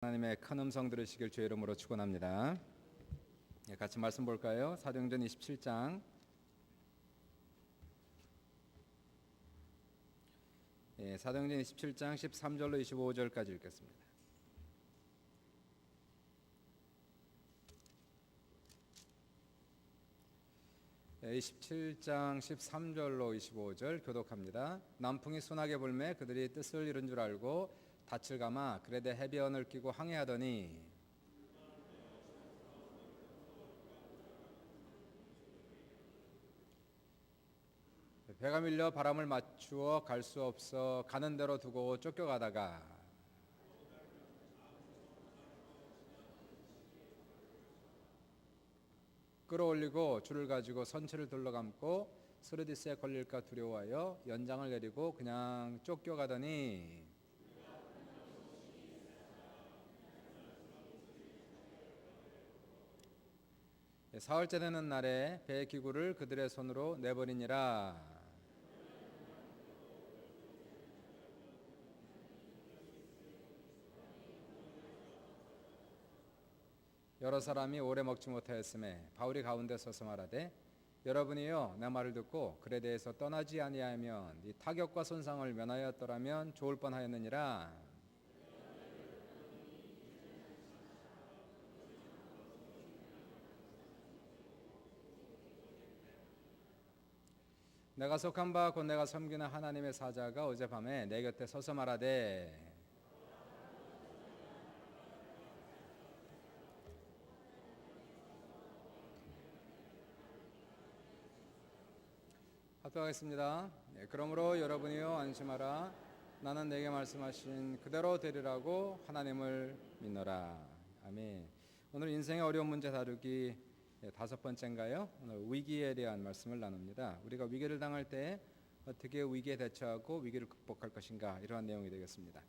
하나님의 큰 음성 들으시길 주의 이름으로 축원합니다. 같이 말씀 볼까요? 사도행전 27장 13절로 25절까지 읽겠습니다. 예, 27장 13절로 25절 교독합니다. 남풍이 순하게 불매 그들이 뜻을 이룬 줄 알고 닻을 감아 그레데 해변을 끼고 항해하더니 배가 밀려 바람을 맞추어 갈 수 없어 가는 대로 두고 쫓겨가다가 끌어올리고 줄을 가지고 선체를 둘러감고 스르디스에 걸릴까 두려워하여 연장을 내리고 그냥 쫓겨가더니 사흘째 되는 날에 배의 기구를 그들의 손으로 내버리니라. 여러 사람이 오래 먹지 못하였음에 바울이 가운데 서서 말하되 여러분이여 내 말을 듣고 그에 대해서 떠나지 아니하면 이 타격과 손상을 면하였더라면 좋을 뻔하였느니라. 내가 속한 바 곧 내가 섬기는 하나님의 사자가 어젯밤에 내 곁에 서서 말하되 합격하겠습니다. 그러므로 여러분이여 안심하라. 나는 내게 말씀하신 그대로 되리라고 하나님을 믿노라. 아멘. 오늘 인생의 어려운 문제 다루기 5번째인가요? 오늘 위기에 대한 말씀을 나눕니다. 우리가 위기를 당할 때 어떻게 위기에 대처하고 위기를 극복할 것인가, 이러한 내용이 되겠습니다.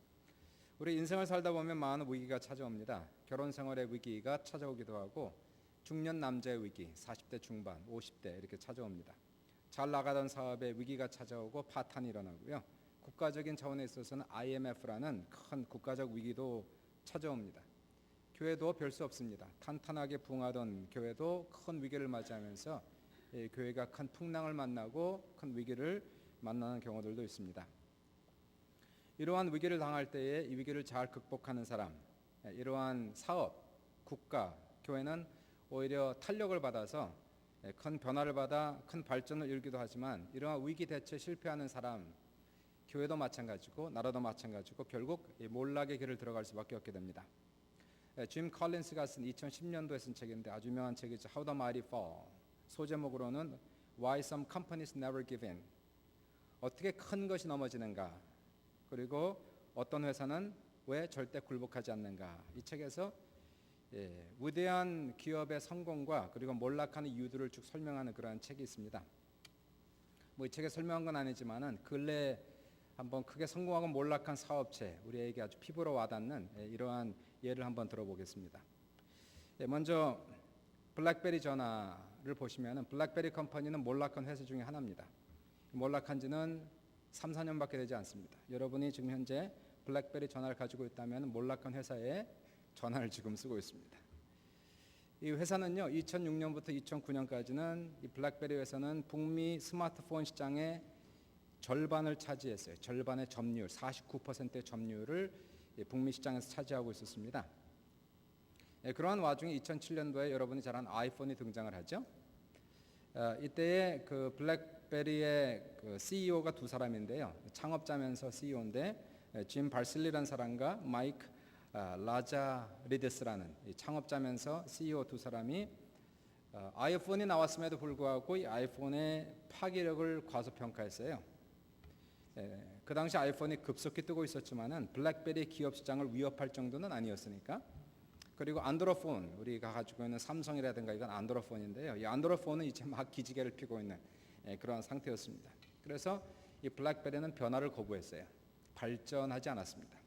우리 인생을 살다 보면 많은 위기가 찾아옵니다. 결혼 생활의 위기가 찾아오기도 하고 중년 남자의 위기, 40대 중반, 50대 이렇게 찾아옵니다. 잘 나가던 사업에 위기가 찾아오고 파탄이 일어나고요. 국가적인 차원에 있어서는 IMF라는 큰 국가적 위기도 찾아옵니다. 교회도 별 수 없습니다. 탄탄하게 부흥하던 교회도 큰 위기를 맞이하면서 교회가 큰 풍랑을 만나고 큰 위기를 만나는 경우들도 있습니다. 이러한 위기를 당할 때에 이 위기를 잘 극복하는 사람, 이러한 사업, 국가, 교회는 오히려 탄력을 받아서 큰 변화를 받아 큰 발전을 이루기도 하지만 이러한 위기 대처에 실패하는 사람, 교회도 마찬가지고 나라도 마찬가지고 결국 몰락의 길을 들어갈 수밖에 없게 됩니다. 짐 컬린스가 쓴 2010년도에 쓴 책인데 아주 유명한 책이죠. How the Mighty Fall. 소제목으로는 Why Some Companies Never Give In. 어떻게 큰 것이 넘어지는가, 그리고 어떤 회사는 왜 절대 굴복하지 않는가. 이 책에서 위대한 기업의 성공과 그리고 몰락하는 이유들을 쭉 설명하는 그러한 책이 있습니다. 이 책에 설명한 건 아니지만은 근래 한번 크게 성공하고 몰락한 사업체, 우리에게 아주 피부로 와닿는 이러한 예를 한번 들어보겠습니다. 먼저 블랙베리 전화를 보시면 블랙베리 컴퍼니는 몰락한 회사 중에 하나입니다. 몰락한 지는 3, 4년밖에 되지 않습니다. 여러분이 지금 현재 블랙베리 전화를 가지고 있다면 몰락한 회사에 전화를 지금 쓰고 있습니다. 이 회사는요, 2006년부터 2009년까지는 이 블랙베리 회사는 북미 스마트폰 시장에 절반을 차지했어요. 절반의 점유율, 49%의 점유율을 북미 시장에서 차지하고 있었습니다. 그러한 와중에 2007년도에 여러분이 잘 아는 아이폰이 등장을 하죠. 이때에 그 블랙베리의 그 CEO가 두 사람인데요. 창업자면서 CEO인데 짐 발실리라는 사람과 마이크 라자리드스라는 창업자면서 CEO 두 사람이 아이폰이 나왔음에도 불구하고 이 아이폰의 파괴력을 과소평가했어요. 그 당시 아이폰이 급속히 뜨고 있었지만은 블랙베리 기업 시장을 위협할 정도는 아니었으니까. 그리고 안드로폰, 우리가 가지고 있는 삼성이라든가 이건 안드로폰인데요. 이 안드로폰은 이제 막 기지개를 피고 있는 그런 상태였습니다. 그래서 이 블랙베리는 변화를 거부했어요. 발전하지 않았습니다.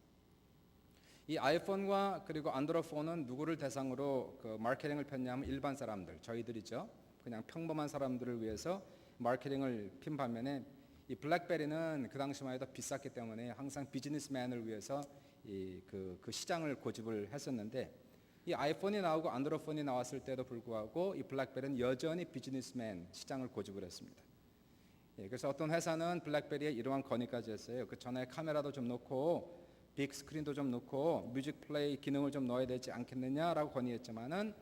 이 아이폰과 그리고 안드로폰은 누구를 대상으로 그 마케팅을 폈냐면 일반 사람들, 저희들이죠. 그냥 평범한 사람들을 위해서 마케팅을 핀 반면에 이 블랙베리는 그 당시만 해도 비쌌기 때문에 항상 비즈니스맨을 위해서 그 시장을 고집을 했었는데 이 아이폰이 나오고 안드로이드폰이 나왔을 때도 불구하고 이 블랙베리는 여전히 비즈니스맨 시장을 고집을 했습니다. 그래서 어떤 회사는 블랙베리에 이러한 건의까지 했어요. 그 전에 카메라도 좀 넣고 빅 스크린도 좀 넣고 뮤직 플레이 기능을 좀 넣어야 되지 않겠느냐라고 건의했지만은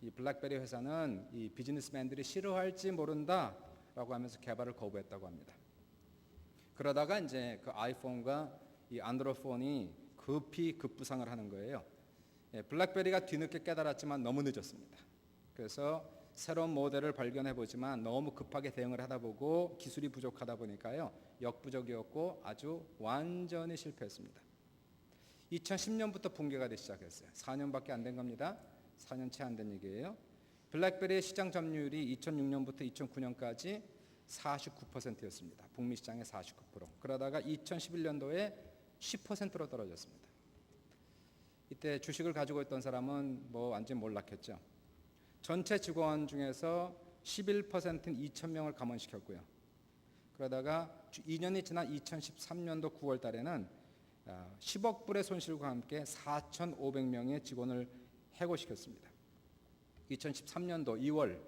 이 블랙베리 회사는 이 비즈니스맨들이 싫어할지 모른다라고 하면서 개발을 거부했다고 합니다. 그러다가 이제 그 아이폰과 이 안드로이드폰이 급히 급부상을 하는 거예요. 블랙베리가 뒤늦게 깨달았지만 너무 늦었습니다. 그래서 새로운 모델을 발견해 보지만 너무 급하게 대응을 하다 보고 기술이 부족하다 보니까요 역부족이었고 아주 완전히 실패했습니다. 2010년부터 붕괴가 되기 시작했어요. 4년밖에 안 된 겁니다. 4년 채 안 된 얘기예요. 블랙베리의 시장 점유율이 2006년부터 2009년까지 49%였습니다. 북미 시장의 49%. 그러다가 2011년도에 10%로 떨어졌습니다. 이때 주식을 가지고 있던 사람은 뭐 완전 몰락했죠. 전체 직원 중에서 11%는 2,000명을 감원시켰고요. 그러다가 2년이 지난 2013년도 9월 달에는 10억 불의 손실과 함께 4,500명의 직원을 해고시켰습니다. 2013년도 2월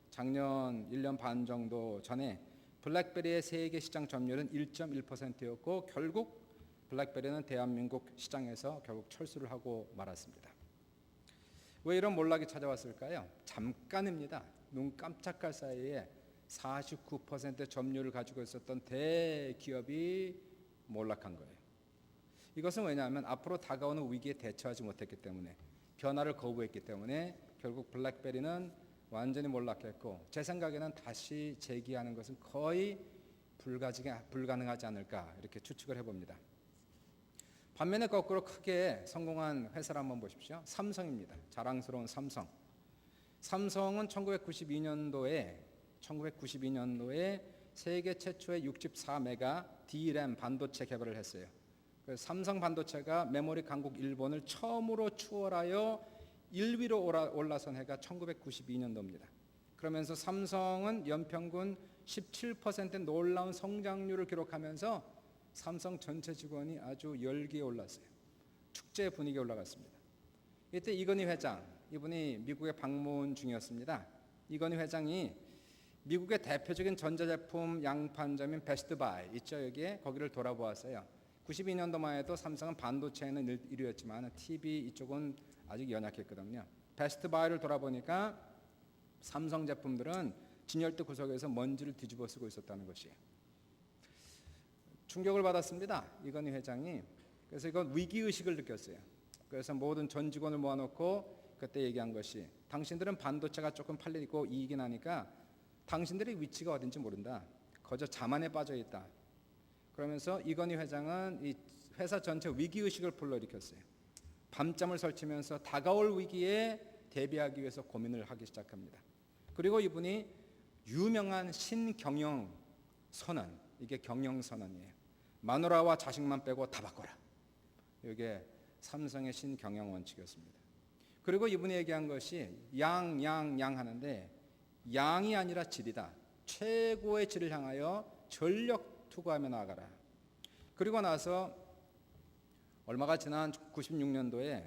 작년 1년 반 정도 전에 블랙베리의 세계 시장 점유율은 1.1%였고 결국 블랙베리는 대한민국 시장에서 결국 철수를 하고 말았습니다. 왜 이런 몰락이 찾아왔을까요? 잠깐입니다. 눈 깜짝할 사이에 49% 점유율을 가지고 있었던 대기업이 몰락한 거예요. 이것은 왜냐하면 앞으로 다가오는 위기에 대처하지 못했기 때문에 변화를 거부했기 때문에 결국 블랙베리는 완전히 몰락했고 제 생각에는 다시 재기하는 것은 거의 불가능하지 않을까 이렇게 추측을 해봅니다. 반면에 거꾸로 크게 성공한 회사를 한번 보십시오. 삼성입니다. 자랑스러운 삼성. 삼성은 1992년도에 세계 최초의 64메가 D램 반도체 개발을 했어요. 그래서 삼성 반도체가 메모리 강국 일본을 처음으로 추월하여 1위로 올라선 해가 1992년도입니다. 그러면서 삼성은 연평균 17% 놀라운 성장률을 기록하면서 삼성 전체 직원이 아주 열기에 올랐어요. 축제 분위기에 올라갔습니다. 이때 이건희 회장, 이분이 미국에 방문 중이었습니다. 이건희 회장이 미국의 대표적인 전자제품 양판점인 베스트바이 있죠, 여기에 거기를 돌아보았어요. 92년도만 해도 삼성은 반도체에는 1위였지만 TV 이쪽은 아직 연약했거든요. 베스트바이를 돌아보니까 삼성 제품들은 진열대 구석에서 먼지를 뒤집어 쓰고 있었다는 것이에요. 충격을 받았습니다. 이건희 회장이. 그래서 이건 위기의식을 느꼈어요. 그래서 모든 전 직원을 모아놓고 그때 얘기한 것이 당신들은 반도체가 조금 팔리고 이익이 나니까 당신들의 위치가 어딘지 모른다. 거저 자만에 빠져있다. 그러면서 이건희 회장은 이 회사 전체 위기의식을 불러일으켰어요. 밤잠을 설치면서 다가올 위기에 대비하기 위해서 고민을 하기 시작합니다. 그리고 이분이 유명한 신경영 선언, 이게 경영 선언이에요. 마누라와 자식만 빼고 다 바꿔라. 이게 삼성의 신경영 원칙이었습니다. 그리고 이분이 얘기한 것이 양 하는데 양이 아니라 질이다. 최고의 질을 향하여 전력 투구하며 나아가라. 그리고 나서 얼마가 지난 96년도에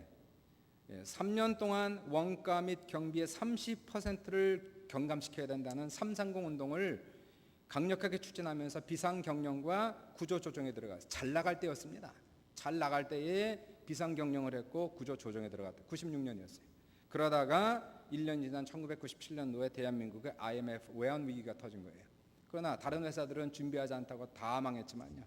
3년 동안 원가 및 경비의 30%를 경감시켜야 된다는 330 운동을 강력하게 추진하면서 비상경영과 구조조정에 들어가서 잘 나갈 때였습니다. 잘 나갈 때에 비상경영을 했고 구조조정에 들어갔다. 96년이었어요. 그러다가 1년 지난 1997년도에 대한민국의 IMF 외환위기가 터진 거예요. 그러나 다른 회사들은 준비하지 않다고 다 망했지만요.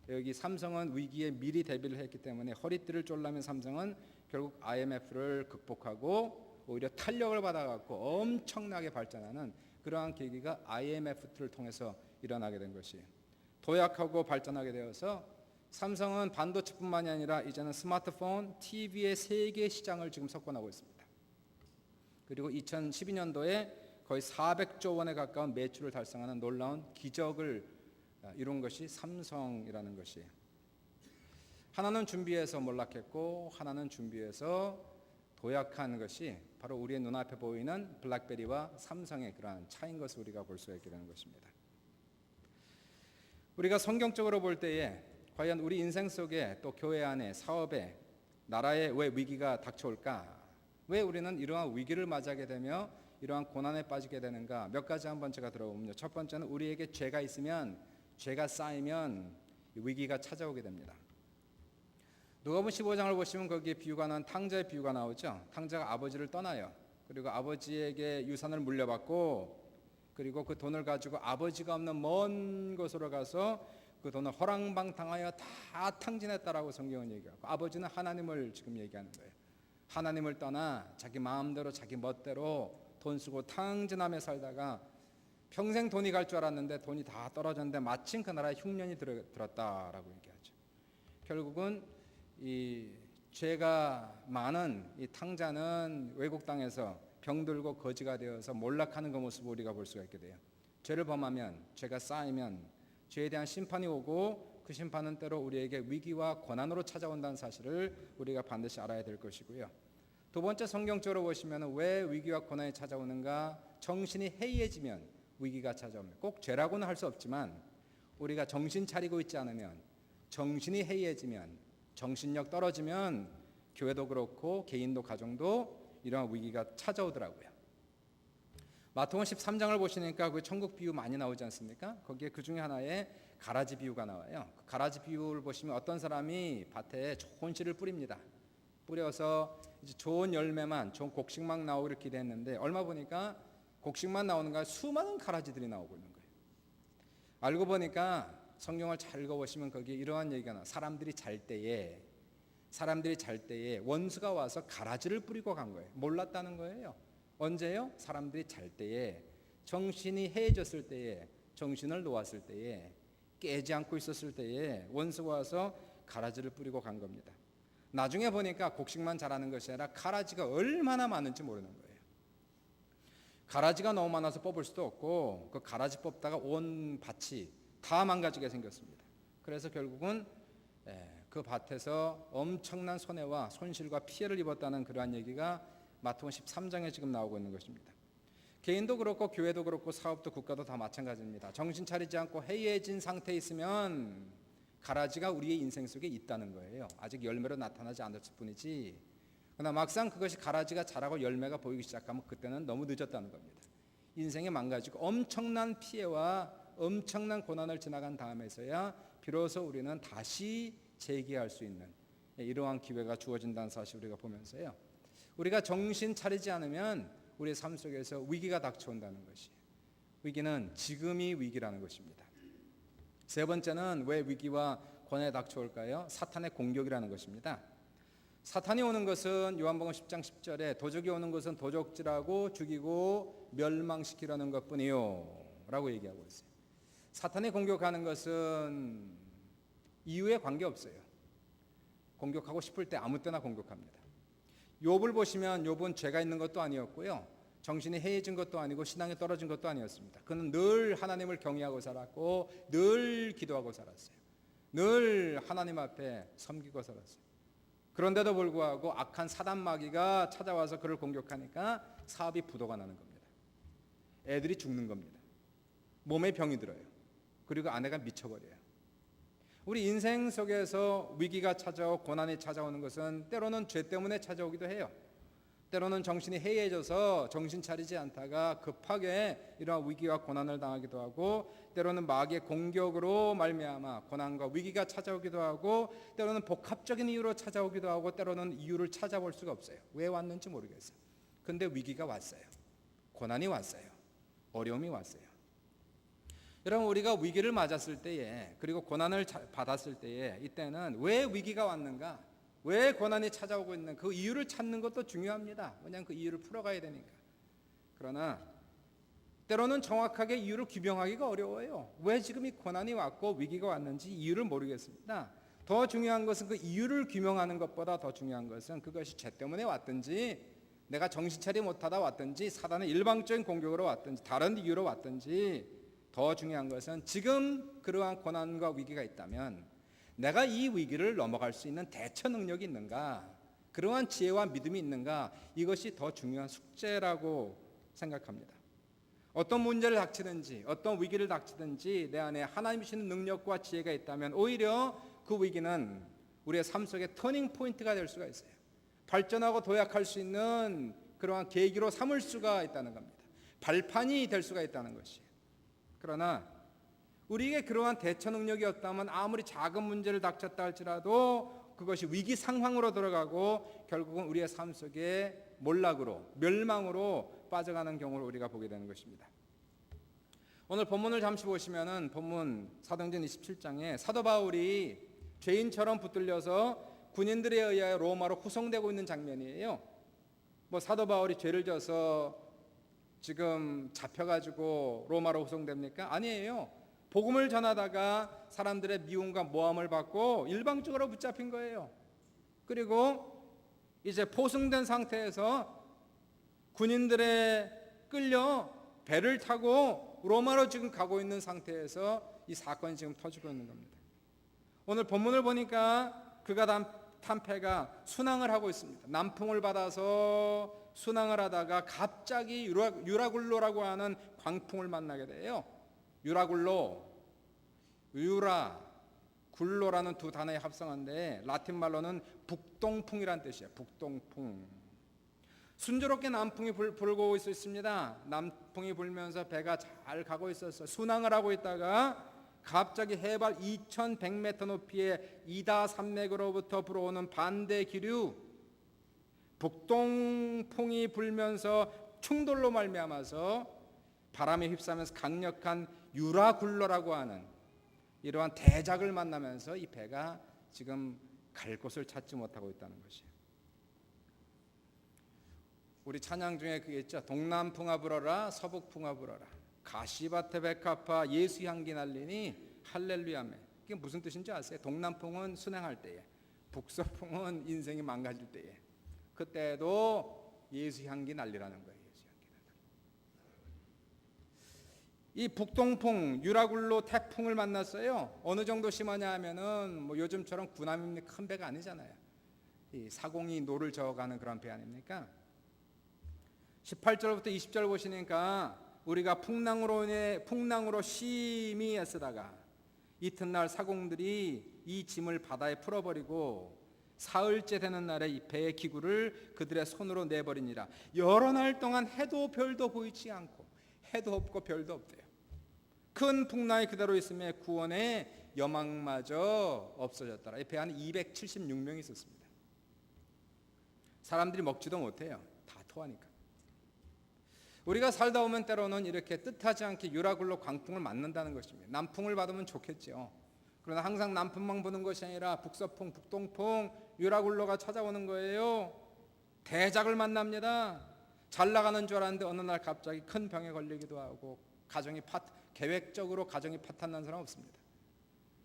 여기 삼성은 위기에 미리 대비를 했기 때문에 허리띠를 졸라맨 삼성은 결국 IMF를 극복하고 오히려 탄력을 받아갖고 엄청나게 발전하는 그러한 계기가 IMF를 통해서 일어나게 된 것이에요. 도약하고 발전하게 되어서 삼성은 반도체뿐만이 아니라 이제는 스마트폰, TV의 세계 시장을 지금 석권하고 있습니다. 그리고 2012년도에 거의 400조 원에 가까운 매출을 달성하는 놀라운 기적을 이룬 것이 삼성이라는 것이에요. 하나는 준비해서 몰락했고 하나는 준비해서 도약한 것이 바로 우리의 눈앞에 보이는 블랙베리와 삼성의 그러한 차이인 것을 우리가 볼 수 있게 되는 것입니다. 우리가 성경적으로 볼 때에 과연 우리 인생 속에 또 교회 안에 사업에 나라에 왜 위기가 닥쳐올까? 왜 우리는 이러한 위기를 맞이하게 되며 이러한 고난에 빠지게 되는가? 몇 가지 한번 제가 들어보면요. 첫 번째는 우리에게 죄가 있으면, 죄가 쌓이면 위기가 찾아오게 됩니다. 누가복음 15장을 보시면 거기에 비유가 난 탕자의 비유가 나오죠. 탕자가 아버지를 떠나요. 그리고 아버지에게 유산을 물려받고, 그리고 그 돈을 가지고 아버지가 없는 먼 곳으로 가서 그 돈을 허랑방탕하여 다 탕진했다라고 성경은 얘기하고, 아버지는 하나님을 지금 얘기하는 거예요. 하나님을 떠나 자기 마음대로 자기 멋대로 돈 쓰고 탕진하며 살다가 평생 돈이 갈 줄 알았는데 돈이 다 떨어졌는데 마침 그 나라에 흉년이 들었다라고 얘기하죠. 결국은 이 죄가 많은 이 탕자는 외국 땅에서 병들고 거지가 되어서 몰락하는 그 모습을 우리가 볼 수가 있게 돼요. 죄를 범하면, 죄가 쌓이면 죄에 대한 심판이 오고, 그 심판은 때로 우리에게 위기와 고난으로 찾아온다는 사실을 우리가 반드시 알아야 될 것이고요. 두 번째, 성경적으로 보시면 왜 위기와 고난이 찾아오는가? 정신이 해이해지면 위기가 찾아옵니다. 꼭 죄라고는 할 수 없지만 우리가 정신 차리고 있지 않으면, 정신이 해이해지면, 정신력 떨어지면 교회도 그렇고 개인도 가정도 이러한 위기가 찾아오더라고요. 마태복음 13장을 보시니까 그 천국 비유 많이 나오지 않습니까? 거기에 그 중에 하나에 가라지 비유가 나와요. 그 가라지 비유를 보시면 어떤 사람이 밭에 좋은 씨를 뿌립니다. 뿌려서 이제 좋은 열매만, 좋은 곡식만 나오기를 기대했는데 얼마 보니까 곡식만 나오는가 수많은 가라지들이 나오고 있는 거예요. 알고 보니까 성경을 잘 읽어보시면 거기에 이러한 얘기가 나와요. 사람들이 잘 때에 원수가 와서 가라지를 뿌리고 간 거예요. 몰랐다는 거예요. 언제요? 사람들이 잘 때에, 정신이 해해졌을 때에, 정신을 놓았을 때에, 깨지 않고 있었을 때에 원수가 와서 가라지를 뿌리고 간 겁니다. 나중에 보니까 곡식만 자라는 것이 아니라 가라지가 얼마나 많은지 모르는 거예요. 가라지가 너무 많아서 뽑을 수도 없고, 그 가라지 뽑다가 온 밭이 다 망가지게 생겼습니다. 그래서 결국은 그 밭에서 엄청난 손해와 손실과 피해를 입었다는 그러한 얘기가 마태복음 13장에 지금 나오고 있는 것입니다. 개인도 그렇고 교회도 그렇고 사업도 국가도 다 마찬가지입니다. 정신 차리지 않고 해이해진 상태에 있으면 가라지가 우리의 인생 속에 있다는 거예요. 아직 열매로 나타나지 않았을 뿐이지. 그러나 막상 그것이 가라지가 자라고 열매가 보이기 시작하면 그때는 너무 늦었다는 겁니다. 인생이 망가지고 엄청난 피해와 엄청난 고난을 지나간 다음에서야 비로소 우리는 다시 재기할 수 있는 이러한 기회가 주어진다는 사실 우리가 보면서요. 우리가 정신 차리지 않으면 우리의 삶 속에서 위기가 닥쳐온다는 것이, 위기는 지금이 위기라는 것입니다. 세 번째는 왜 위기와 고난이 닥쳐올까요? 사탄의 공격이라는 것입니다. 사탄이 오는 것은 요한복음 10장 10절에 도적이 오는 것은 도적질하고 죽이고 멸망시키려는 것뿐이요 라고 얘기하고 있어요. 사탄이 공격하는 것은 이유에 관계없어요. 공격하고 싶을 때 아무 때나 공격합니다. 욥을 보시면 욥은 죄가 있는 것도 아니었고요, 정신이 해이해진 것도 아니고 신앙이 떨어진 것도 아니었습니다. 그는 늘 하나님을 경외하고 살았고 늘 기도하고 살았어요. 늘 하나님 앞에 섬기고 살았어요. 그런데도 불구하고 악한 사단 마귀가 찾아와서 그를 공격하니까 사업이 부도가 나는 겁니다. 애들이 죽는 겁니다. 몸에 병이 들어요. 그리고 아내가 미쳐버려요. 우리 인생 속에서 위기가 찾아오고 고난이 찾아오는 것은 때로는 죄 때문에 찾아오기도 해요. 때로는 정신이 해이해져서 정신 차리지 않다가 급하게 이러한 위기와 고난을 당하기도 하고, 때로는 마귀의 공격으로 말미암아 고난과 위기가 찾아오기도 하고, 때로는 복합적인 이유로 찾아오기도 하고, 때로는 이유를 찾아볼 수가 없어요. 왜 왔는지 모르겠어요. 근데 위기가 왔어요. 고난이 왔어요. 어려움이 왔어요. 여러분, 우리가 위기를 맞았을 때에, 그리고 고난을 받았을 때에, 이때는 왜 위기가 왔는가, 왜 고난이 찾아오고 있는 그 이유를 찾는 것도 중요합니다. 왜냐하면 그 이유를 풀어가야 되니까. 그러나 때로는 정확하게 이유를 규명하기가 어려워요. 왜 지금 이 고난이 왔고 위기가 왔는지 이유를 모르겠습니다. 더 중요한 것은 그 이유를 규명하는 것보다 더 중요한 것은 그것이 죄 때문에 왔든지, 내가 정신 차리 못하다 왔든지, 사단의 일방적인 공격으로 왔든지, 다른 이유로 왔든지, 더 중요한 것은 지금 그러한 고난과 위기가 있다면 내가 이 위기를 넘어갈 수 있는 대처 능력이 있는가, 그러한 지혜와 믿음이 있는가, 이것이 더 중요한 숙제라고 생각합니다. 어떤 문제를 닥치든지 어떤 위기를 닥치든지 내 안에 하나님이 주시는 능력과 지혜가 있다면 오히려 그 위기는 우리의 삶 속에 터닝 포인트가 될 수가 있어요. 발전하고 도약할 수 있는 그러한 계기로 삼을 수가 있다는 겁니다. 발판이 될 수가 있다는 것이에요. 그러나 우리에게 그러한 대처 능력이 없다면 아무리 작은 문제를 닥쳤다 할지라도 그것이 위기 상황으로 들어가고 결국은 우리의 삶 속에 몰락으로, 멸망으로 빠져가는 경우를 우리가 보게 되는 것입니다. 오늘 본문을 잠시 보시면은 본문 사도행전 27장에 사도 바울이 죄인처럼 붙들려서 군인들에 의하여 로마로 후송되고 있는 장면이에요. 뭐 사도 바울이 죄를 져서 지금 잡혀가지고 로마로 후송됩니까? 아니에요. 복음을 전하다가 사람들의 미움과 모함을 받고 일방적으로 붙잡힌 거예요. 그리고 이제 포승된 상태에서 군인들에 끌려 배를 타고 로마로 지금 가고 있는 상태에서 이 사건이 지금 터지고 있는 겁니다. 오늘 본문을 보니까 그가 탄 배가 순항을 하고 있습니다. 남풍을 받아서 순항을 하다가 갑자기 유라굴로라고 하는 광풍을 만나게 돼요. 유라굴로, 유라, 굴로라는 두 단어의 합성어인데 라틴 말로는 북동풍이란 뜻이에요. 북동풍. 순조롭게 남풍이 불고 있습니다. 남풍이 불면서 배가 잘 가고 있었어요. 순항을 하고 있다가 갑자기 해발 2100m 높이의 이다 산맥으로부터 불어오는 반대 기류, 북동풍이 불면서 충돌로 말미암아서 바람에 휩싸면서 강력한 유라굴로라고 하는 이러한 대작을 만나면서 이 배가 지금 갈 곳을 찾지 못하고 있다는 것이에요. 우리 찬양 중에 그게 있죠. 동남풍아 불어라, 서북풍아 불어라, 가시밭에 백합화, 예수 향기 날리니 할렐루야매. 이게 무슨 뜻인지 아세요? 동남풍은 순행할 때에, 북서풍은 인생이 망가질 때에, 그때도 예수 향기 날리라는 거예요. 이 북동풍, 유라굴로 태풍을 만났어요. 어느 정도 심하냐 하면은 뭐 요즘처럼 구남이 큰 배가 아니잖아요. 이 사공이 노를 저어가는 그런 배 아닙니까? 18절부터 20절 보시니까 우리가 풍랑으로 심히 애쓰다가 이튿날 사공들이 이 짐을 바다에 풀어버리고 사흘째 되는 날에 이 배의 기구를 그들의 손으로 내버리니라. 여러 날 동안 해도 별도 보이지 않고 해도 없고 별도 없대요. 큰 풍랑이 그대로 있음에 구원의 여망마저 없어졌더라. 이 배 안에 276명이 있었습니다. 사람들이 먹지도 못해요. 다 토하니까. 우리가 살다 오면 때로는 이렇게 뜻하지 않게 유라굴로 광풍을 맞는다는 것입니다. 남풍을 받으면 좋겠죠. 그러나 항상 남풍만 부는 것이 아니라 북서풍, 북동풍, 유라굴로가 찾아오는 거예요. 대작을 만납니다. 잘 나가는 줄 알았는데 어느 날 갑자기 큰 병에 걸리기도 하고 계획적으로 가정이 파탄난 사람 없습니다.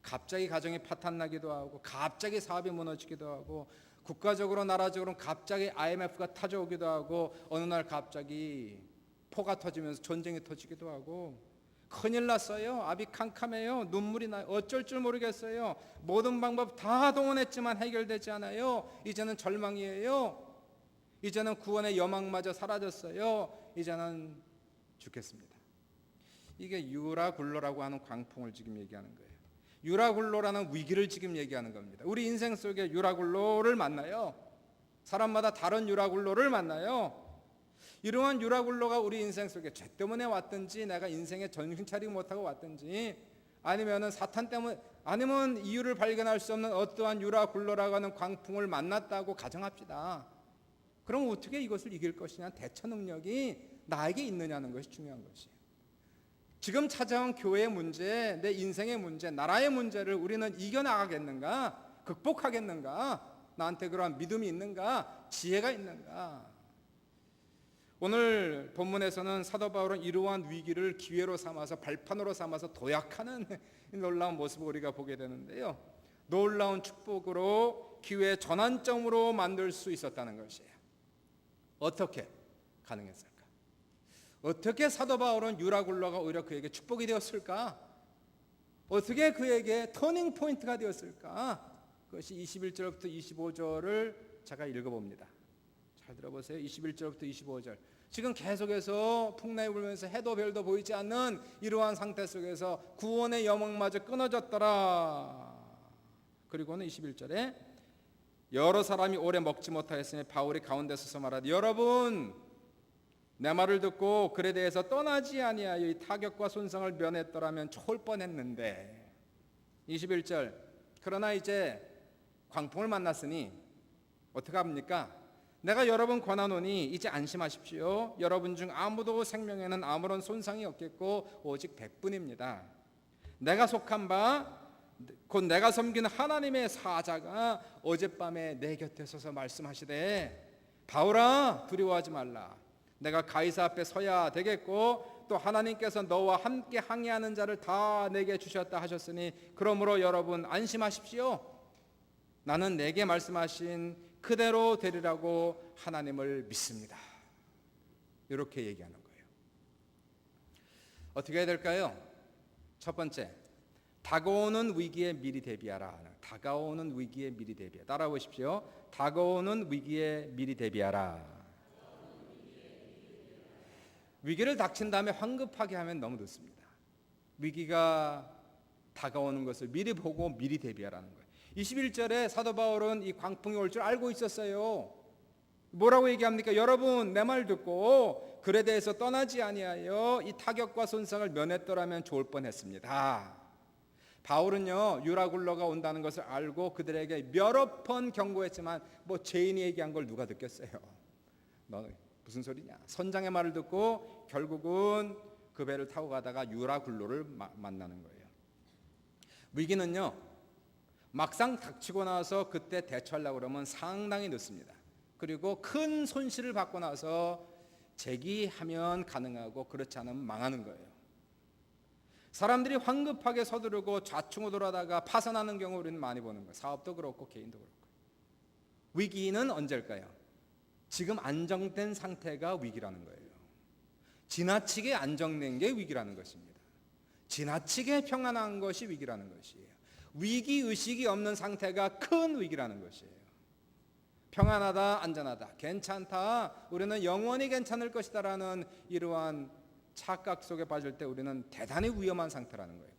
갑자기 가정이 파탄나기도 하고 갑자기 사업이 무너지기도 하고 국가적으로 나라적으로 갑자기 IMF가 타져오기도 하고 어느 날 갑자기 포가 터지면서 전쟁이 터지기도 하고 큰일 났어요. 압이 캄캄해요. 눈물이 나요. 어쩔 줄 모르겠어요. 모든 방법 다 동원했지만 해결되지 않아요. 이제는 절망이에요. 이제는 구원의 여망마저 사라졌어요. 이제는 죽겠습니다. 이게 유라굴로라고 하는 광풍을 지금 얘기하는 거예요. 유라굴로라는 위기를 지금 얘기하는 겁니다. 우리 인생 속에 유라굴로를 만나요. 사람마다 다른 유라굴로를 만나요. 이러한 유라굴로가 우리 인생 속에 죄 때문에 왔든지 내가 인생에 정신 차리지 못하고 왔든지 아니면은 사탄 때문에 아니면 이유를 발견할 수 없는 어떠한 유라굴로라고 하는 광풍을 만났다고 가정합시다. 그럼 어떻게 이것을 이길 것이냐? 대처 능력이 나에게 있느냐는 것이 중요한 것이에요. 지금 찾아온 교회의 문제, 내 인생의 문제, 나라의 문제를 우리는 이겨나가겠는가? 극복하겠는가? 나한테 그러한 믿음이 있는가? 지혜가 있는가? 오늘 본문에서는 사도 바울은 이러한 위기를 기회로 삼아서 발판으로 삼아서 도약하는 놀라운 모습을 우리가 보게 되는데요. 놀라운 축복으로 기회의 전환점으로 만들 수 있었다는 것이에요. 어떻게 가능했을까? 어떻게 사도 바울은 유라굴로가 오히려 그에게 축복이 되었을까? 어떻게 그에게 터닝 포인트가 되었을까? 그것이 21절부터 25절을 제가 읽어봅니다. 잘 들어보세요. 21절부터 25절. 지금 계속해서 풍랑이 불면서 해도 별도 보이지 않는 이러한 상태 속에서 구원의 여망마저 끊어졌더라. 그리고는 21절에 여러 사람이 오래 먹지 못하였으니 바울이 가운데 서서 말하되 여러분 내 말을 듣고 글에 대해서 떠나지 아니하여 이 타격과 손상을 면했더라면 좋을 뻔했는데. 21절 그러나 이제 광풍을 만났으니 어떻게 합니까? 내가 여러분 권하노니 이제 안심하십시오. 여러분 중 아무도 생명에는 아무런 손상이 없겠고 오직 백분입니다. 내가 속한 바 곧 내가 섬기는 하나님의 사자가 어젯밤에 내 곁에 서서 말씀하시되 바울아 두려워하지 말라. 내가 가이사 앞에 서야 되겠고 또 하나님께서 너와 함께 항해하는 자를 다 내게 주셨다 하셨으니 그러므로 여러분 안심하십시오. 나는 내게 말씀하신 그대로 되리라고 하나님을 믿습니다. 이렇게 얘기하는 거예요. 어떻게 해야 될까요? 첫 번째, 다가오는 위기에 미리 대비하라. 다가오는 위기에 미리 대비하라. 따라해 보십시오. 다가오는 위기에 미리 대비하라. 위기를 닥친 다음에 황급하게 하면 너무 늦습니다. 위기가 다가오는 것을 미리 보고 미리 대비하라는 거예요. 21절에 사도 바울은 이 광풍이 올 줄 알고 있었어요. 뭐라고 얘기합니까? 여러분 내 말 듣고 글에 대해서 떠나지 아니하여 이 타격과 손상을 면했더라면 좋을 뻔했습니다. 바울은요 유라굴로가 온다는 것을 알고 그들에게 여러 번 경고했지만 뭐 죄인이 얘기한 걸 누가 듣겠어요? 너 무슨 소리냐? 선장의 말을 듣고 결국은 그 배를 타고 가다가 유라굴로를 만나는 거예요. 위기는요 막상 닥치고 나서 그때 대처하려고 그러면 상당히 늦습니다. 그리고 큰 손실을 받고 나서 재기하면 가능하고 그렇지 않으면 망하는 거예요. 사람들이 황급하게 서두르고 좌충우돌 하다가 파산하는 경우 우리는 많이 보는 거예요. 사업도 그렇고 개인도 그렇고. 위기는 언제일까요? 지금 안정된 상태가 위기라는 거예요. 지나치게 안정된 게 위기라는 것입니다. 지나치게 평안한 것이 위기라는 것이에요. 위기의식이 없는 상태가 큰 위기라는 것이에요. 평안하다, 안전하다, 괜찮다, 우리는 영원히 괜찮을 것이다 라는 이러한 착각 속에 빠질 때 우리는 대단히 위험한 상태라는 거예요.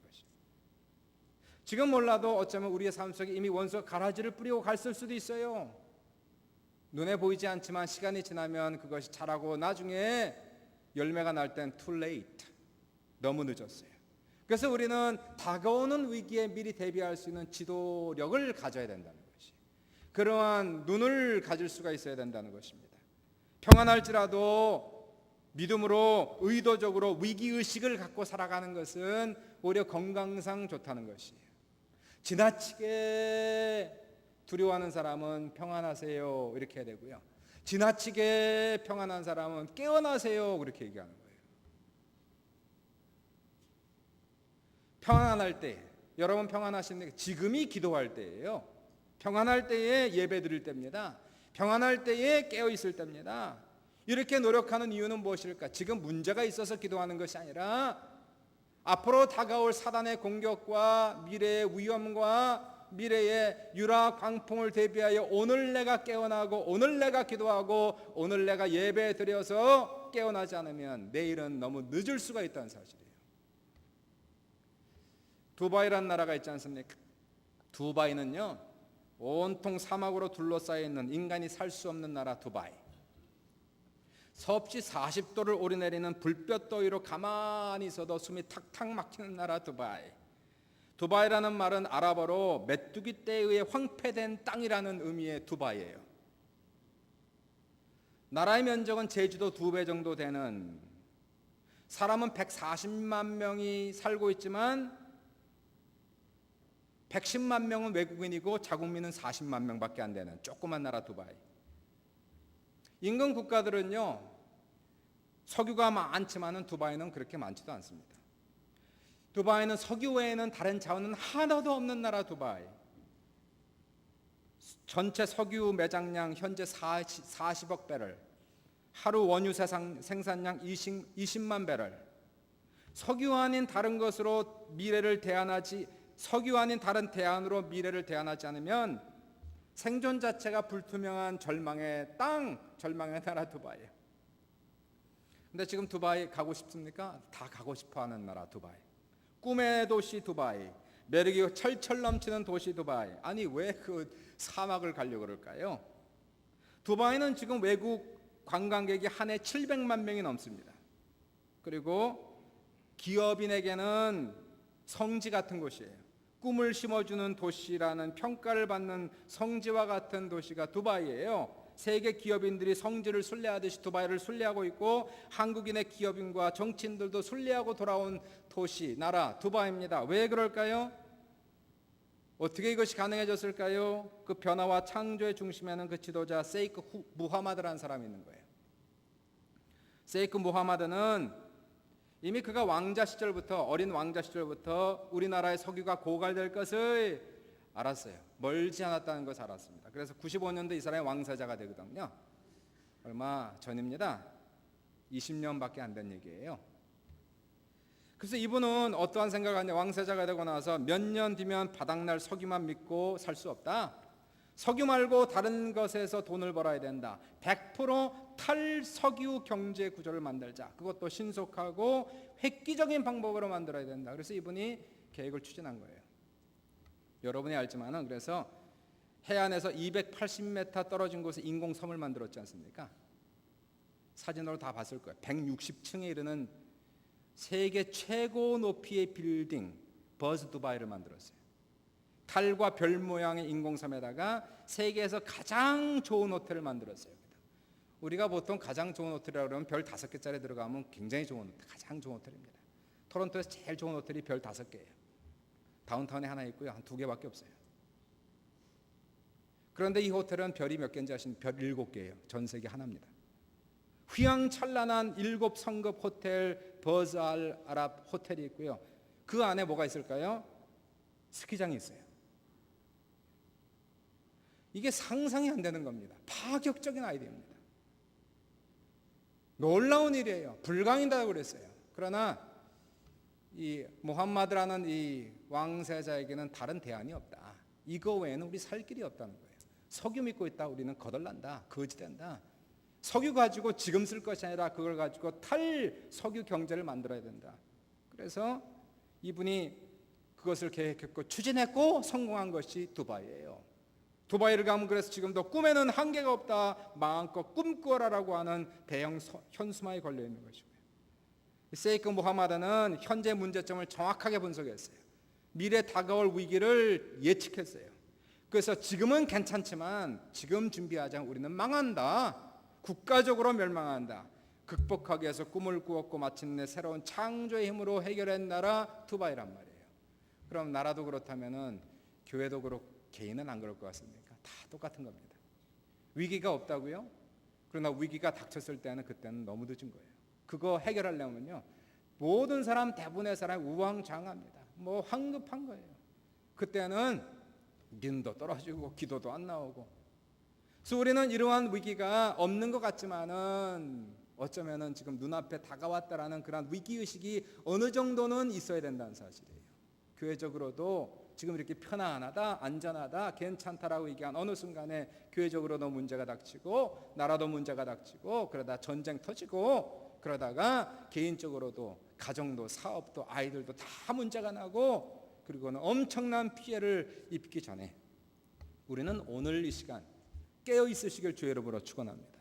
지금 몰라도 어쩌면 우리의 삶 속에 이미 원수가 가라지를 뿌리고 갔을 수도 있어요. 눈에 보이지 않지만 시간이 지나면 그것이 자라고 나중에 열매가 날 땐 too late, 너무 늦었어요. 그래서 우리는 다가오는 위기에 미리 대비할 수 있는 지도력을 가져야 된다는 것이, 그러한 눈을 가질 수가 있어야 된다는 것입니다. 평안할지라도 믿음으로 의도적으로 위기의식을 갖고 살아가는 것은 오히려 건강상 좋다는 것이에요. 지나치게 두려워하는 사람은 평안하세요 이렇게 해야 되고요, 지나치게 평안한 사람은 깨어나세요 그렇게 얘기하는 거예요. 평안할 때, 여러분 평안하시는 게 지금이 기도할 때예요. 평안할 때에 예배 드릴 때입니다. 평안할 때에 깨어있을 때입니다. 이렇게 노력하는 이유는 무엇일까? 지금 문제가 있어서 기도하는 것이 아니라 앞으로 다가올 사단의 공격과 미래의 위험과 미래의 유라 광풍을 대비하여 오늘 내가 깨어나고 오늘 내가 기도하고 오늘 내가 예배 드려서 깨어나지 않으면 내일은 너무 늦을 수가 있다는 사실이에요. 두바이라는 나라가 있지 않습니까? 두바이는요 온통 사막으로 둘러싸여 있는 인간이 살 수 없는 나라 두바이. 섭씨 40도를 오르내리는 불볕 더위로 가만히 있어도 숨이 탁탁 막히는 나라 두바이. 두바이라는 말은 아랍어로 메뚜기 떼에 의해 황폐된 땅이라는 의미의 두바이예요. 나라의 면적은 제주도 2배 정도 되는, 사람은 140만 명이 살고 있지만 110만 명은 외국인이고 자국민은 40만 명밖에 안 되는 조그만 나라 두바이. 인근 국가들은요 석유가 많지만은 두바이는 그렇게 많지도 않습니다. 두바이는 석유 외에는 다른 자원은 하나도 없는 나라 두바이. 전체 석유 매장량 현재 40억 배럴, 하루 원유 생산량 20만 배럴. 석유 아닌 다른 것으로 미래를 대안하지, 석유 아닌 다른 대안으로 미래를 대안하지 않으면 생존 자체가 불투명한 절망의 땅, 절망의 나라 두바이예요. 근데 지금 두바이 가고 싶습니까? 다 가고 싶어하는 나라 두바이. 꿈의 도시 두바이, 매력이 철철 넘치는 도시 두바이. 아니 왜 그 사막을 가려고 그럴까요? 두바이는 지금 외국 관광객이 한 해 700만 명이 넘습니다. 그리고 기업인에게는 성지 같은 곳이에요. 꿈을 심어주는 도시라는 평가를 받는 성지와 같은 도시가 두바이예요. 세계 기업인들이 성지를 순례하듯이 두바이를 순례하고 있고, 한국인의 기업인과 정치인들도 순례하고 돌아온 도시, 나라 두바이입니다. 왜 그럴까요? 어떻게 이것이 가능해졌을까요? 그 변화와 창조의 중심에는 그 지도자 세이크 무하마드라는 사람이 있는 거예요. 세이크 무하마드는 이미 그가 왕자 시절부터, 어린 왕자 시절부터 우리나라의 석유가 고갈될 것을 알았어요. 멀지 않았다는 것을 알았습니다. 그래서 95년도 이 사람이 왕세자가 되거든요. 얼마 전입니다. 20년밖에 안 된 얘기예요. 그래서 이분은 어떠한 생각을 하냐, 왕세자가 되고 나서 몇 년 뒤면 바닥날 석유만 믿고 살 수 없다. 석유 말고 다른 것에서 돈을 벌어야 된다. 100% 탈석유 경제 구조를 만들자. 그것도 신속하고 획기적인 방법으로 만들어야 된다. 그래서 이분이 계획을 추진한 거예요. 여러분이 알지만은, 그래서 해안에서 280m 떨어진 곳에 인공섬을 만들었지 않습니까? 사진으로 다 봤을 거예요. 160층에 이르는 세계 최고 높이의 빌딩 버즈 두바이를 만들었어요. 달과 별 모양의 인공섬에다가 세계에서 가장 좋은 호텔을 만들었어요. 우리가 보통 가장 좋은 호텔이라고 그러면 별 5개짜리 들어가면 굉장히 좋은 호텔, 가장 좋은 호텔입니다. 토론토에서 제일 좋은 호텔이 별 5개예요. 다운타운에 하나 있고요, 한 2개밖에 없어요. 그런데 이 호텔은 별이 몇 개인지 아시는? 별 7개예요. 전 세계 하나입니다. 휘황찬란한 7성급 호텔 버즈 알 아랍 호텔이 있고요. 그 안에 뭐가 있을까요? 스키장이 있어요. 이게 상상이 안 되는 겁니다. 파격적인 아이디어입니다. 놀라운 일이에요. 불가능이라고 그랬어요. 그러나 이 무함마드라는 이 왕세자에게는 다른 대안이 없다. 이거 외에는 우리 살 길이 없다는 거예요. 석유 믿고 있다 우리는 거덜난다, 거지된다. 석유 가지고 지금 쓸 것이 아니라 그걸 가지고 탈석유 경제를 만들어야 된다. 그래서 이분이 그것을 계획했고 추진했고 성공한 것이 두바이예요. 두바이를 가면 그래서 지금도 꿈에는 한계가 없다, 마음껏 꿈꾸어라라고 하는 대형 현수막이 걸려 있는 것이고요. 세이크 무하마드는 현재 문제점을 정확하게 분석했어요. 미래 다가올 위기를 예측했어요. 그래서 지금은 괜찮지만 지금 준비하지 않으면 우리는 망한다. 국가적으로 멸망한다. 극복하기 위해서 꿈을 꾸었고 마침내 새로운 창조의 힘으로 해결한 나라 두바이란 말이에요. 그럼 나라도 그렇다면은 교회도 그렇고 개인은 안 그럴 것 같습니까? 다 똑같은 겁니다. 위기가 없다고요? 그러나 위기가 닥쳤을 때는 그때는 너무 늦은 거예요. 그거 해결하려면요, 모든 사람, 대부분의 사람이 우왕좌왕합니다. 뭐 황급한 거예요. 그때는 믿음도 떨어지고 기도도 안 나오고. 그래서 우리는 이러한 위기가 없는 것 같지만은 어쩌면은 지금 눈앞에 다가왔다라는 그런 위기의식이 어느 정도는 있어야 된다는 사실이에요. 교회적으로도 지금 이렇게 편안하다, 안전하다, 괜찮다라고 얘기한 어느 순간에 교회적으로도 문제가 닥치고 나라도 문제가 닥치고 그러다 전쟁 터지고 그러다가 개인적으로도 가정도 사업도 아이들도 다 문제가 나고 그리고는 엄청난 피해를 입기 전에 우리는 오늘 이 시간 깨어 있으시길 주의 이름으로 축원합니다.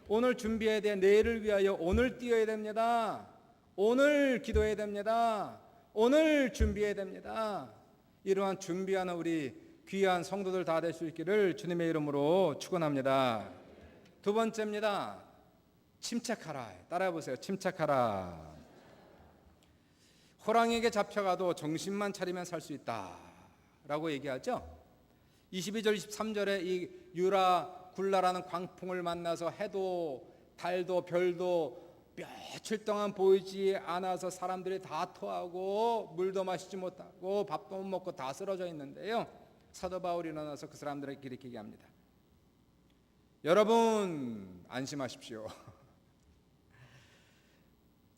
오늘 준비해야 돼. 내일을 위하여 오늘 뛰어야 됩니다. 오늘 기도해야 됩니다. 오늘 준비해야 됩니다. 이러한 준비하는 우리 귀한 성도들 다 될 수 있기를 주님의 이름으로 축원합니다. 두 번째입니다. 침착하라. 따라해 보세요. 침착하라. 호랑이에게 잡혀가도 정신만 차리면 살 수 있다라고 얘기하죠. 22절 23절에 이 유라 굴라라는 광풍을 만나서 해도 달도 별도 며칠 동안 보이지 않아서 사람들이 다 토하고 물도 마시지 못하고 밥도 못 먹고 다 쓰러져 있는데요, 사도 바울이 일어나서 그 사람들에게 이렇게 얘기합니다. 여러분 안심하십시오.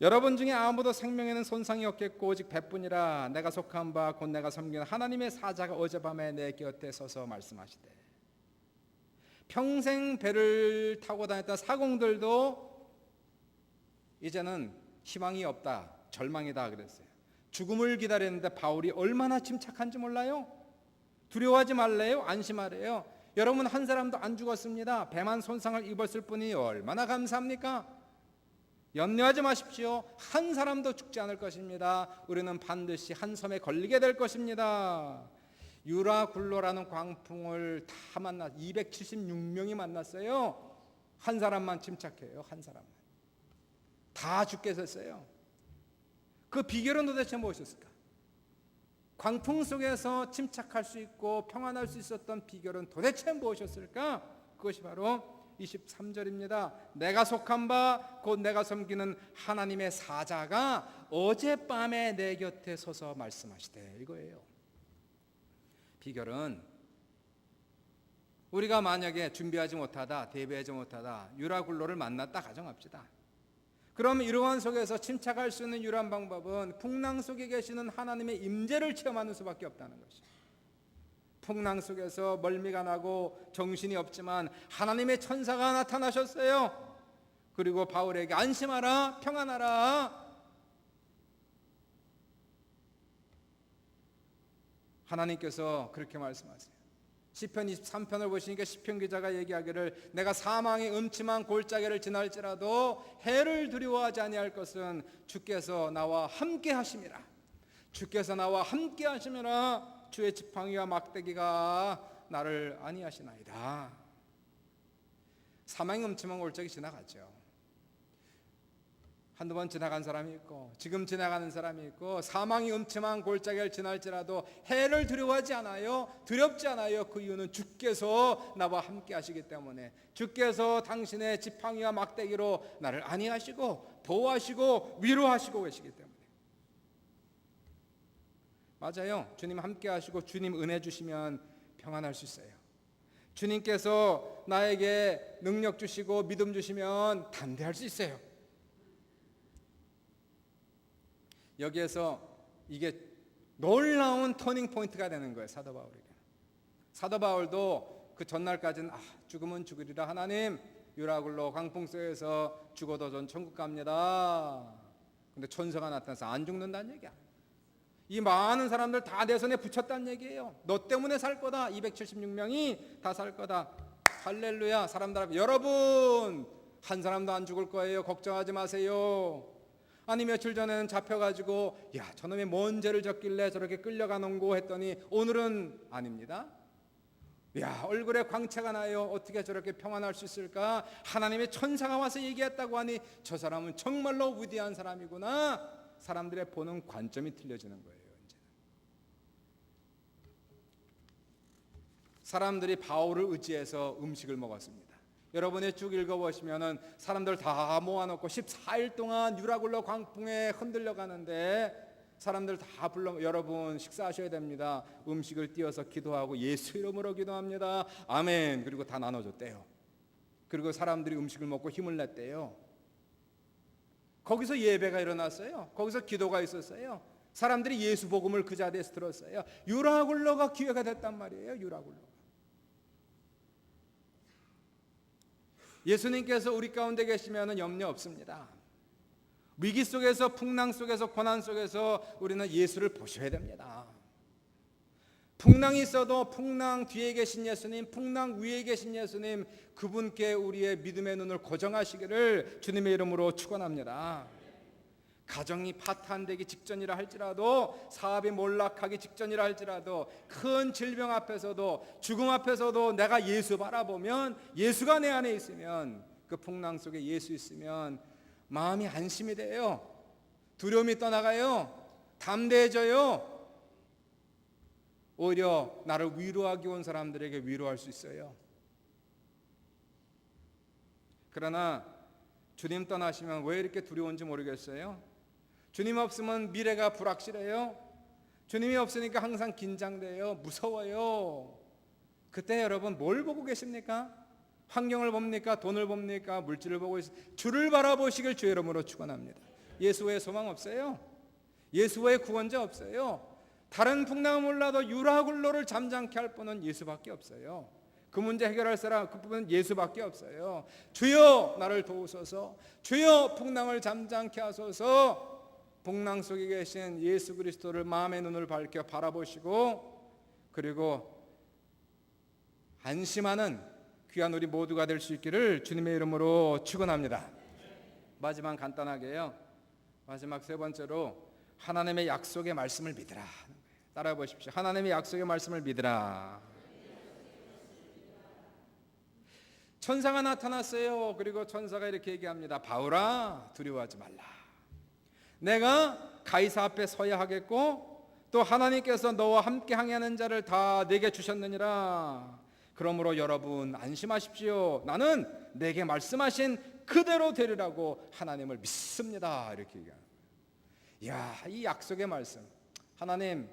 여러분 중에 아무도 생명에는 손상이 없겠고 오직 배뿐이라 내가 속한 바 곧 내가 섬기는 하나님의 사자가 어젯밤에 내 곁에 서서 말씀하시되. 평생 배를 타고 다녔던 사공들도 이제는 희망이 없다, 절망이다 그랬어요. 죽음을 기다렸는데 바울이 얼마나 침착한지 몰라요? 두려워하지 말래요? 안심하래요. 여러분, 한 사람도 안 죽었습니다. 배만 손상을 입었을 뿐이 얼마나 감사합니까? 염려하지 마십시오. 한 사람도 죽지 않을 것입니다. 우리는 반드시 한 섬에 걸리게 될 것입니다. 유라굴로라는 광풍을 다 만나 276명이 만났어요. 한 사람만 침착해요. 한 사람만. 다 죽게 됐어요. 그 비결은 도대체 무엇이었을까? 광풍 속에서 침착할 수 있고 평안할 수 있었던 비결은 도대체 무엇이었을까? 그것이 바로 23절입니다. 내가 속한 바 곧 내가 섬기는 하나님의 사자가 어젯밤에 내 곁에 서서 말씀하시되, 이거예요. 비결은 우리가 만약에 준비하지 못하다, 대비하지 못하다 유라굴로를 만났다 가정합시다. 그럼 이러한 속에서 침착할 수 있는 유일한 방법은 풍랑 속에 계시는 하나님의 임재를 체험하는 수밖에 없다는 것이죠. 풍랑 속에서 멀미가 나고 정신이 없지만 하나님의 천사가 나타나셨어요. 그리고 바울에게 안심하라, 평안하라. 하나님께서 그렇게 말씀하세요. 시편 23편을 보시니까 시편 기자가 얘기하기를 내가 사망의 음침한 골짜기를 지날지라도 해를 두려워하지 아니할 것은 주께서 나와 함께 하심이라. 주께서 나와 함께 하심이라. 주의 지팡이와 막대기가 나를 안위하시나이다. 사망의 음침한 골짜기 지나갔죠. 한두 번 지나간 사람이 있고 지금 지나가는 사람이 있고 사망이 음침한 골짜기를 지날지라도 해를 두려워하지 않아요. 두렵지 않아요. 그 이유는 주께서 나와 함께 하시기 때문에, 주께서 당신의 지팡이와 막대기로 나를 안위하시고 보호하시고 위로하시고 계시기 때문에. 맞아요. 주님 함께 하시고 주님 은혜 주시면 평안할 수 있어요. 주님께서 나에게 능력 주시고 믿음 주시면 담대할 수 있어요. 여기에서 이게 놀라운 터닝 포인트가 되는 거예요. 사도 바울에게. 사도 바울도 그 전날까지는 죽으면 죽으리라, 하나님 유라굴로 광풍 속에서 죽어도 전 천국 갑니다. 근데 천사가 나타나서 안 죽는다는 얘기야. 이 많은 사람들 다 내 손에 붙였다는 얘기예요. 너 때문에 살 거다. 276명이 다 살 거다. 할렐루야. 사람들 앞에 여러분 한 사람도 안 죽을 거예요. 걱정하지 마세요. 아니 며칠 전에는 잡혀가지고 야 저놈의 뭔 죄를 졌길래 저렇게 끌려가는고 했더니 오늘은 아닙니다. 야 얼굴에 광채가 나요. 어떻게 저렇게 평안할 수 있을까? 하나님의 천사가 와서 얘기했다고 하니 저 사람은 정말로 위대한 사람이구나. 사람들의 보는 관점이 틀려지는 거예요. 이제 사람들이 바울을 의지해서 음식을 먹었습니다. 여러분이 쭉 읽어보시면은 사람들 다 모아놓고 14일 동안 유라굴로 광풍에 흔들려 가는데 사람들 다 불러 여러분 식사하셔야 됩니다. 음식을 띄어서 기도하고 예수 이름으로 기도합니다. 아멘. 그리고 다 나눠줬대요. 그리고 사람들이 음식을 먹고 힘을 냈대요. 거기서 예배가 일어났어요. 거기서 기도가 있었어요. 사람들이 예수 복음을 그 자리에서 들었어요. 유라굴로가 기회가 됐단 말이에요. 유라굴로. 예수님께서 우리 가운데 계시면 염려 없습니다. 위기 속에서 풍랑 속에서 고난 속에서 우리는 예수를 보셔야 됩니다. 풍랑이 있어도 풍랑 뒤에 계신 예수님, 풍랑 위에 계신 예수님, 그분께 우리의 믿음의 눈을 고정하시기를 주님의 이름으로 축원합니다. 가정이 파탄되기 직전이라 할지라도, 사업이 몰락하기 직전이라 할지라도, 큰 질병 앞에서도 죽음 앞에서도 내가 예수 바라보면, 예수가 내 안에 있으면, 그 풍랑 속에 예수 있으면 마음이 안심이 돼요. 두려움이 떠나가요. 담대해져요. 오히려 나를 위로하기 온 사람들에게 위로할 수 있어요. 그러나 주님 떠나시면 왜 이렇게 두려운지 모르겠어요. 주님 없으면 미래가 불확실해요. 주님이 없으니까 항상 긴장돼요. 무서워요. 그때 여러분 뭘 보고 계십니까? 환경을 봅니까? 돈을 봅니까? 물질을 보고 있어요. 주를 바라보시길 주의 이름으로 축원합니다. 예수 외에 소망 없어요. 예수 외에 구원자 없어요. 다른 풍랑은 몰라도 유라굴로를 잠잠케 할 분은 예수밖에 없어요. 그 문제 해결할 사람 그 분은 예수밖에 없어요. 주여 나를 도우소서. 주여 풍랑을 잠잠케 하소서. 풍랑 속에 계신 예수 그리스도를 마음의 눈을 밝혀 바라보시고 그리고 안심하는 귀한 우리 모두가 될 수 있기를 주님의 이름으로 축원합니다. 마지막 간단하게요. 마지막 세 번째로 하나님의 약속의 말씀을 믿으라. 따라해 보십시오. 하나님의 약속의 말씀을 믿으라. 천사가 나타났어요. 그리고 천사가 이렇게 얘기합니다. 바울아, 두려워하지 말라. 내가 가이사 앞에 서야 하겠고 또 하나님께서 너와 함께 항해하는 자를 다 내게 주셨느니라. 그러므로 여러분 안심하십시오. 나는 내게 말씀하신 그대로 되리라고 하나님을 믿습니다. 이렇게 얘기합니다. 이야, 이 약속의 말씀. 하나님,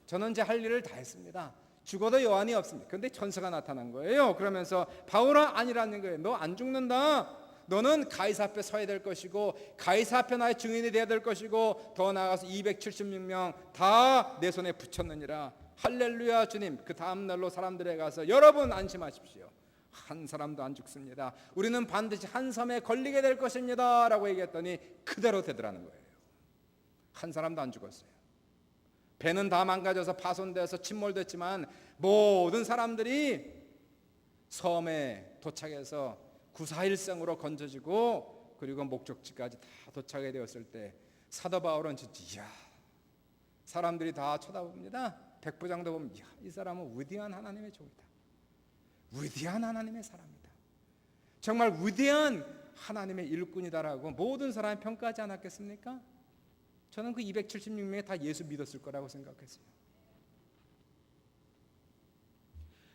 저는 제 할 일을 다 했습니다. 죽어도 여한이 없습니다. 그런데 천사가 나타난 거예요. 그러면서 바울아, 아니라는 거예요. 너 안 죽는다. 너는 가이사 앞에 서야 될 것이고 가이사 앞에 나의 증인이 되어야 될 것이고 더 나아가서 276명 다 내 손에 붙였느니라. 할렐루야. 주님, 그 다음 날로 사람들에 가서 여러분 안심하십시오. 한 사람도 안 죽습니다. 우리는 반드시 한 섬에 걸리게 될 것입니다 라고 얘기했더니 그대로 되더라는 거예요. 한 사람도 안 죽었어요. 배는 다 망가져서 파손돼서 침몰됐지만 모든 사람들이 섬에 도착해서 구사일생으로 건져지고 그리고 목적지까지 다 도착하게 되었을 때 사도 바울은 진짜 이야, 사람들이 다 쳐다봅니다. 백부장도 보면 이야, 이 사람은 위대한 하나님의 종이다. 위대한 하나님의 사람이다. 정말 위대한 하나님의 일꾼이다라고 모든 사람이 평가하지 않았겠습니까? 저는 그 276명이 다 예수 믿었을 거라고 생각했어요.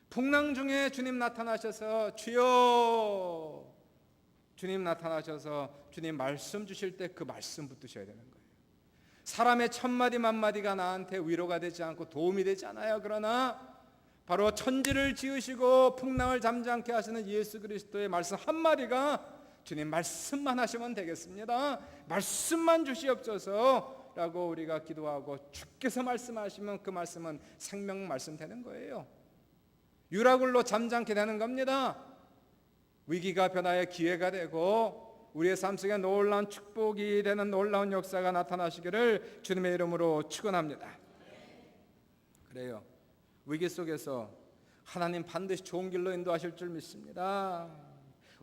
풍랑 중에 주님 나타나셔서 주여, 주님 나타나셔서 주님 말씀 주실 때 그 말씀 붙드셔야 되는 거예요. 사람의 천마디 만마디가 나한테 위로가 되지 않고 도움이 되지 않아요. 그러나 바로 천지를 지으시고 풍랑을 잠잠케 하시는 예수 그리스도의 말씀 한마디가 주님 말씀만 하시면 되겠습니다. 말씀만 주시옵소서 라고 우리가 기도하고 주께서 말씀하시면 그 말씀은 생명 말씀 되는 거예요. 유라굴로 잠잠케 되는 겁니다. 위기가 변화의 기회가 되고 우리의 삶 속에 놀라운 축복이 되는 놀라운 역사가 나타나시기를 주님의 이름으로 축원합니다. 그래요. 위기 속에서 하나님 반드시 좋은 길로 인도하실 줄 믿습니다.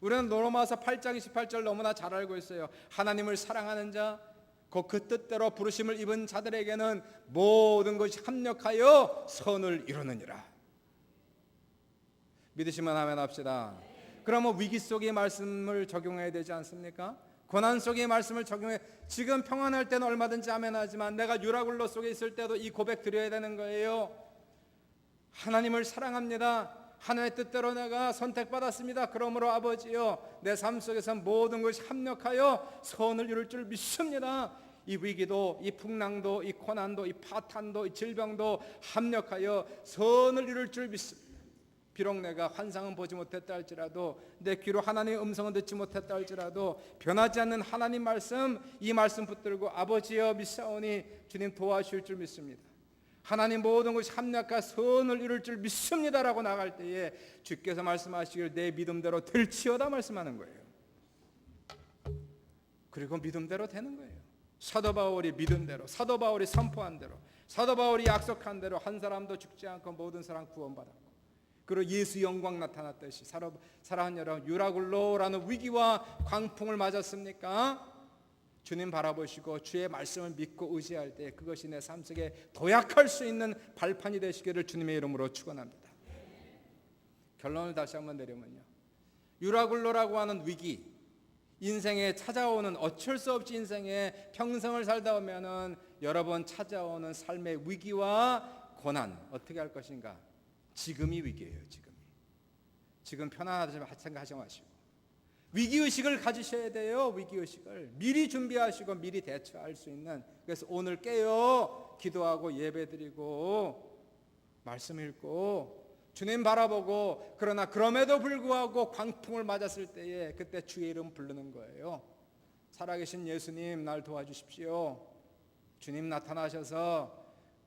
우리는 로마서 8장 28절 너무나 잘 알고 있어요. 하나님을 사랑하는 자, 그 뜻대로 부르심을 입은 자들에게는 모든 것이 합력하여 선을 이루느니라. 믿으시면 아멘 합시다. 그러면 위기 속의 말씀을 적용해야 되지 않습니까? 고난 속의 말씀을 적용해. 지금 평안할 때는 얼마든지 아멘하지만 내가 유라굴로 속에 있을 때도 이 고백 드려야 되는 거예요. 하나님을 사랑합니다. 하나님의 뜻대로 내가 선택받았습니다. 그러므로 아버지요, 내 삶 속에서 모든 것이 합력하여 선을 이룰 줄 믿습니다. 이 위기도, 이 풍랑도, 이 고난도, 이 파탄도, 이 질병도 합력하여 선을 이룰 줄 믿습니다. 비록 내가 환상은 보지 못했다 할지라도, 내 귀로 하나님의 음성은 듣지 못했다 할지라도 변하지 않는 하나님 말씀, 이 말씀 붙들고 아버지여 믿사오니 주님 도와주실 줄 믿습니다. 하나님 모든 것이 합력하여 선을 이룰 줄 믿습니다라고 나갈 때에 주께서 말씀하시길 내 믿음대로 될지어다 말씀하는 거예요. 그리고 믿음대로 되는 거예요. 사도 바울이 믿음대로, 사도 바울이 선포한 대로, 사도 바울이 약속한 대로 한 사람도 죽지 않고 모든 사람 구원받았고, 그리고 예수 영광 나타났듯이 사랑하는 여러분, 유라굴로라는 위기와 광풍을 맞았습니까? 주님 바라보시고 주의 말씀을 믿고 의지할 때 그것이 내 삶 속에 도약할 수 있는 발판이 되시기를 주님의 이름으로 축원합니다. 결론을 다시 한번 내리면요, 유라굴로라고 하는 위기, 인생에 찾아오는, 어쩔 수 없이 인생에 평생을 살다 보면은 여러 번 찾아오는 삶의 위기와 고난, 어떻게 할 것인가? 지금이 위기예요. 지금 편안하지 생각하지 마시고 위기의식을 가지셔야 돼요. 위기의식을 미리 준비하시고 미리 대처할 수 있는. 그래서 오늘 깨어 기도하고 예배드리고 말씀 읽고 주님 바라보고, 그러나 그럼에도 불구하고 광풍을 맞았을 때에 그때 주의 이름 부르는 거예요. 살아계신 예수님, 날 도와주십시오. 주님 나타나셔서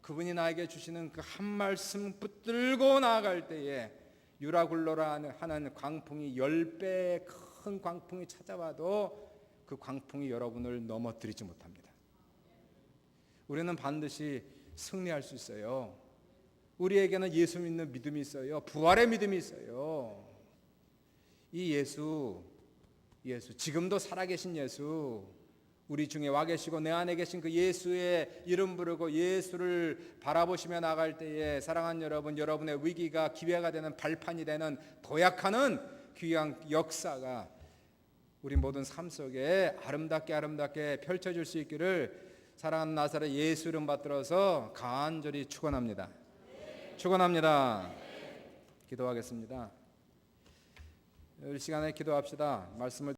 그분이 나에게 주시는 그 한 말씀 붙들고 나아갈 때에 유라굴로라 하는 광풍이 10배의 큰 광풍이 찾아와도 그 광풍이 여러분을 넘어뜨리지 못합니다. 우리는 반드시 승리할 수 있어요. 우리에게는 예수 믿는 믿음이 있어요. 부활의 믿음이 있어요. 이 예수, 지금도 살아계신 예수, 우리 중에 와 계시고 내 안에 계신 그 예수의 이름 부르고 예수를 바라보시며 나갈 때에 사랑하는 여러분, 여러분의 위기가 기회가 되는 발판이 되는 도약하는 귀한 역사가 우리 모든 삶 속에 아름답게 펼쳐질 수 있기를 사랑하는 나사렛 예수 이름 받들어서 간절히 축원합니다. 축원합니다. 기도하겠습니다. 이 시간에 기도합시다. 말씀을